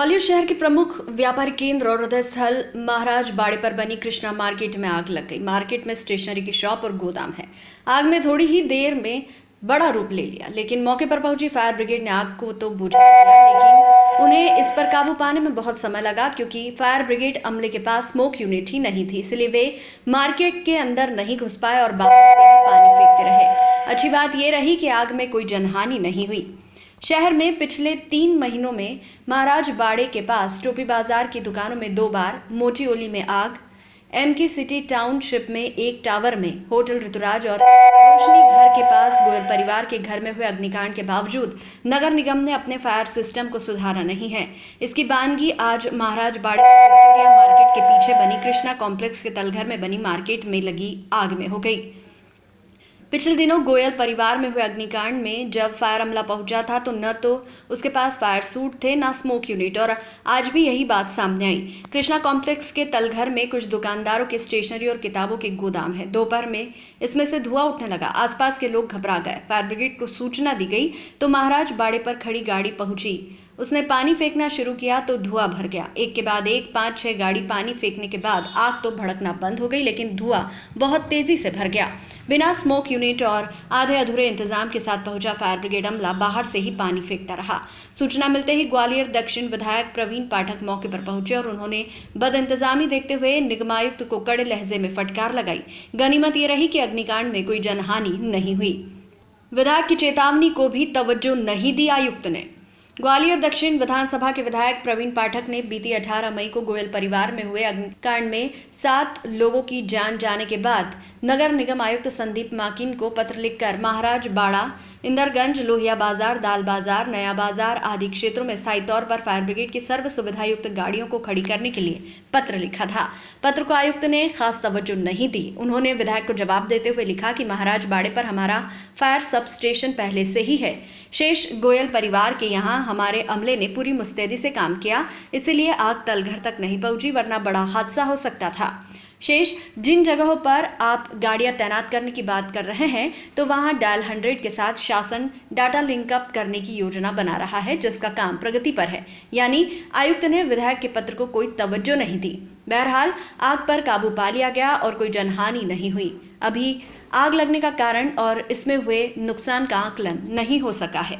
ग्वालियर शहर के प्रमुख व्यापारिक केंद्र और हृदय स्थल महाराज बाड़े पर बनी कृष्णा मार्केट में आग लग गई। मार्केट में स्टेशनरी की शॉप और गोदाम है। आग में थोड़ी ही देर में बड़ा रूप ले लिया, लेकिन मौके पर पहुंची फायर ब्रिगेड ने आग को तो बुझा दिया, लेकिन उन्हें इस पर काबू पाने में बहुत समय लगा, क्योंकि फायर ब्रिगेड अमले के पास स्मोक यूनिट ही नहीं थी। इसलिए वे मार्केट के अंदर नहीं घुस पाए और बाहर से ही पानी फेंकते रहे। अच्छी बात यह रही कि आग में कोई जनहानि नहीं हुई। शहर में पिछले 3 महीनों में महाराज बाड़े के पास टोपी बाजार की दुकानों में 2 बार, मोटी ओली में आग, एमके सिटी टाउनशिप में एक टावर में, होटल ऋतुराज और रोशनी घर के पास गोयल परिवार के घर में हुए अग्निकांड के बावजूद नगर निगम ने अपने फायर सिस्टम को सुधारा नहीं है। इसकी बानगी आज महाराज बाड़े विक्टोरिया मार्केट के पीछे बनी कृष्णा कॉम्प्लेक्स के तलघर में बनी मार्केट में लगी आग में हो गई। पिछले दिनों गोयल परिवार में हुए अग्निकांड में जब फायर अमला पहुंचा था तो न तो उसके पास फायर सूट थे, न स्मोक यूनिट, और आज भी यही बात सामने आई। कृष्णा कॉम्प्लेक्स के तलघर में कुछ दुकानदारों के स्टेशनरी और किताबों के गोदाम है। दोपहर में इसमें से धुआं उठने लगा। आसपास के लोग घबरा गए। फायर ब्रिगेड को सूचना दी गई तो महाराज बाड़े पर खड़ी गाड़ी पहुंची। उसने पानी फेंकना शुरू किया तो धुआं भर गया। एक के बाद एक 5-6 गाड़ी पानी फेंकने के बाद आग तो भड़कना बंद हो गई, लेकिन धुआं बहुत तेजी से भर गया। बिना स्मोक यूनिट और आधे अधूरे इंतजाम के साथ पहुंचा फायर ब्रिगेड अमला बाहर से ही पानी फेंकता रहा। सूचना मिलते ही ग्वालियर दक्षिण विधायक प्रवीण पाठक मौके पर पहुंचे और उन्होंने बदइंतजामी देखते हुए निगमायुक्त को कड़े लहजे में फटकार लगाई। गनीमत ये रही कि अग्निकांड में कोई जनहानि नहीं हुई। विधायक की चेतावनी को भी तवज्जो नहीं दी आयुक्त ने। ग्वालियर दक्षिण विधानसभा के विधायक प्रवीण पाठक ने बीती 18 मई को गोयल परिवार में हुए अग्निकांड में 7 लोगों की जान जाने के बाद नगर निगम आयुक्त संदीप माकिन को पत्र लिखकर महाराज बाड़ा, इंदरगंज, लोहिया बाजार, दाल बाजार, नया बाजार आदि क्षेत्रों में स्थायी तौर पर फायर ब्रिगेड की सर्व सुविधा युक्त गाड़ियों को खड़ी करने के लिए पत्र लिखा था। पत्र को आयुक्त ने खास तवज्जो नहीं दी। उन्होंने विधायक को जवाब देते हुए लिखा कि महाराज बाड़े पर हमारा फायर सब स्टेशन पहले से ही है। शेष गोयल परिवार के यहाँ हमारे अमले ने पूरी मुस्तैदी से काम किया, इसलिए आग तलघर तक नहीं पहुंची, वरना बड़ा हादसा हो सकता था। शेष जिन जगहों पर आप गाड़ियां तैनात करने की बात कर रहे हैं तो वहां डायल 100 के साथ शासन डाटा लिंकअप करने की योजना बना रहा है, जिसका काम प्रगति पर है। यानी आयुक्त ने विधायक के पत्र को कोई तवज्जो नहीं दी। बहरहाल आग पर काबू पा लिया गया और कोई जनहानि नहीं हुई। अभी आग लगने का कारण और इसमें हुए नुकसान का आकलन नहीं हो सका है।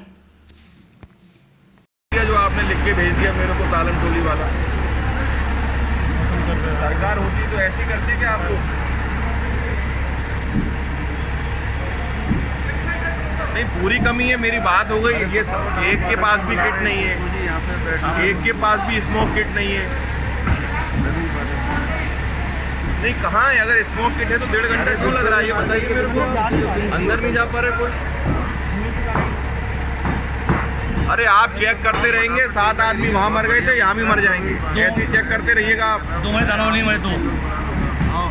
जो आपने लिख के भेज दिया मेरे को तालन टोली वाला, सरकार होती तो ऐसी करती क्या आप लोग? नहीं, पूरी कमी है, मेरी बात हो गई। ये एक के पास भी किट नहीं है, एक के पास भी स्मोक किट नहीं है। नहीं, कहाँ है? अगर स्मोक किट है तो 1.5 घंटा क्यों लग रहा है ये बताइए मेरे को। अंदर नहीं जा पा रहे कोई। अरे आप चेक करते रहेंगे, 7 आदमी वहाँ मर गए थे, यहाँ भी मर जाएंगे। ऐसे ही चेक करते रहिएगा आप। 2 मरे, 3 मरे, 2 हाँ।